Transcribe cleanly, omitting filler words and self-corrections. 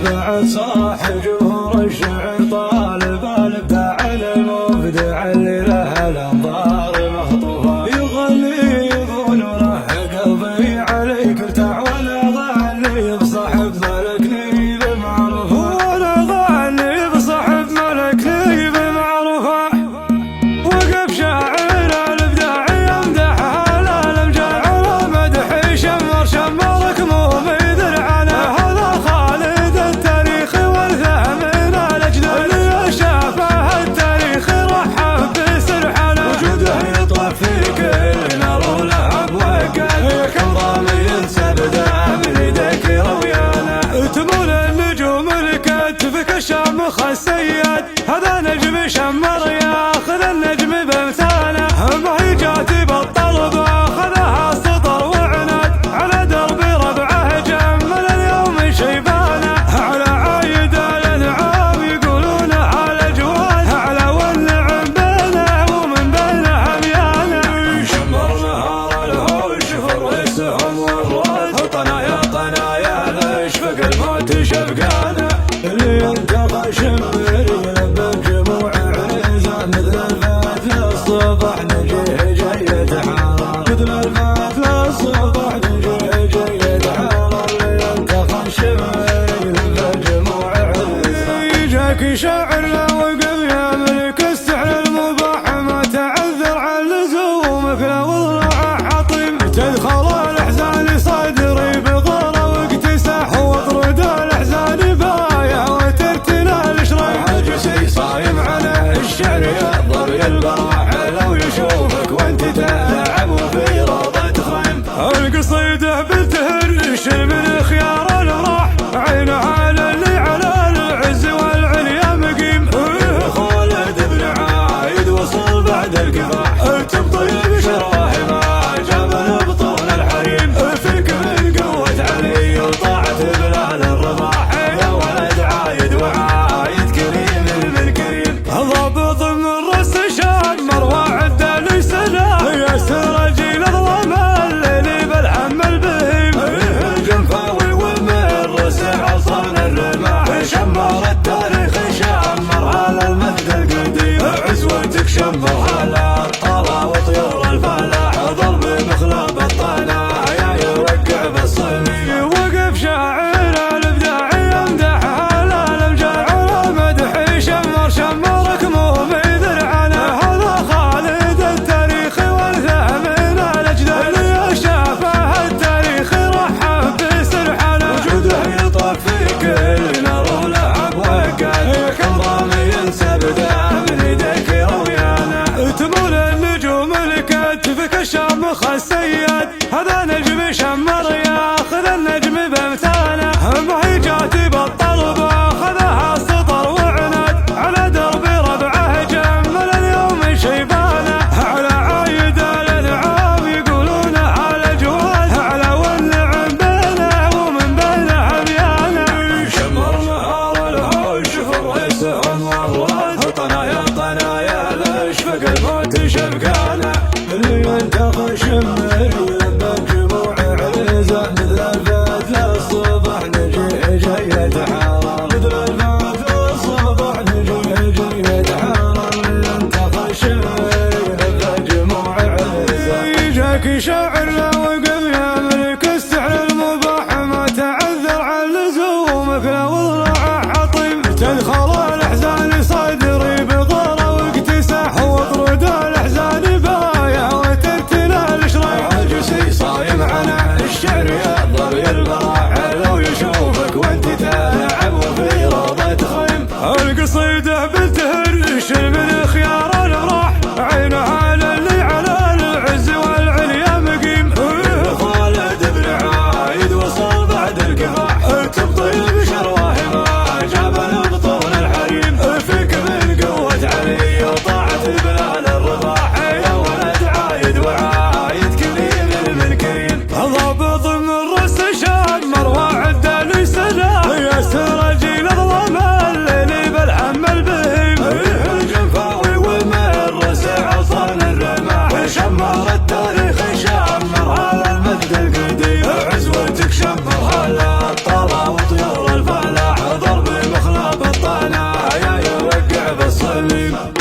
بعد صاح جمهور الشعر طالب الابداع المبدع اللي له الانظار مخطوفه يغني يقول له قلبي عليك ارتاح ولا ظني بصاحب ملكني بمعروفه ولا ظني بصاحب ملكني بمعروفه وقف شاعر الابداع يمدح العالم جعل مدح شمر شمرك مو مثل عنه هذا خالد التاريخ ورثه من الاجداد اللي شافه التاريخ رحب بسرحانه وجوده يطوف في كل نار ولهب وقال كظام ينسب من يديك رويانه تمول النجوم الكتفك الشامخ السياد هذا نجم شمر ياخذ النجم بامثاله ما هي جاتي بالطلب اخذها سطر وعناد على درب ربعه جمل اليوم شيبانه على عايد الانعام يقولون على جواد على والنعم بينه ومن بينه ميانه شمر نهار الهوش فرسهم والرد طنايا طنايا الاشفق الموت شفقانه اللي ينتقى شمر يلبى جموع عريزه مثل الفات للصبح نجيه جاي يتحارر مثل الفات للصبح نجيه جاي يتحارر اللي ينتقى شمر يلبى جموع عريزه جاك شاعر لا وقف يا ملك السحر المباح ما تعذر عن لزومك لا وضلع عطيم تدخل الاحزان صدري بغرة واكتساح واطرد الاحزان بايع وترتنا الشريح عجسي صايم على الشعر يضر البراح لو يشوفك وانت تلعب في روضة خيم القصيدة بالتهر من خيار الراح عينه على اللي على العز والعليا مقيم خالد بن عايد وصل بعد الكفاح تبطيب شراه ما جاب البطول الحريم فيك من قوة علي وطاعة بلال الرباح يا ولد عايد وعايد كريم من كريم ضابط من رأس شمر وعد ليس له يسر جيل الظلام الليل بالهم البهيم جنفاوي ومن رأس عصان الرماح شمر التاريخ شمر على المجد القديم عزوتك شمر على الطلا وطيور الفلاح ضرب مخلب الطنايا يوقع بالصميم وقف شاعر الابداع يمدح العالم جعل مدح شمر شمرك مو مثل عنه هذا خالد التاريخ ورثه من الاجداد اللي شافه التاريخ رحب بسرحانه وجوده يطوف في كل نار ولهب وقال كظام ينسب من يديك رويانه تمول النجوم الكتفك الشامخ السياد هذا نجم شمر ياخذ النجم بامثاله ما هي جاتي بالطلب اخذها سطر وعناد على درب ربعه جمل اليوم شيبانه على عايد الانعام يقولون على جواد على والنعم بينه ومن بينه ميانه شمر نهار الهوش فرسهم والرد طنايا طنايا الاشفق الموت شفقانه اللي ينتقى شمر يلبى جموع عريزه مثل الفات للصبح نجيه جاي يتحارر مثل الفات للصبح نجيه جاي يتحارر اللي ينتقى شمر يلبى جموع عريزه جاك شاعر لا وقف يا ملك السحر المباح ما تعذر عن لزومك لا وضلع عطيم تدخل الاحزان صدري بغرة واكتساح واطرد الاحزان بايع وترتنا الشريح عجسي صايم على الشعر يضر البراح لو يشوفك وانت تلعب في روضة خيم القصيدة بالتهر من خيار الراح عينه على اللي على العز والعليا مقيم خالد بن عايد وصل بعد الكفاح تبطيب شرواه العظيم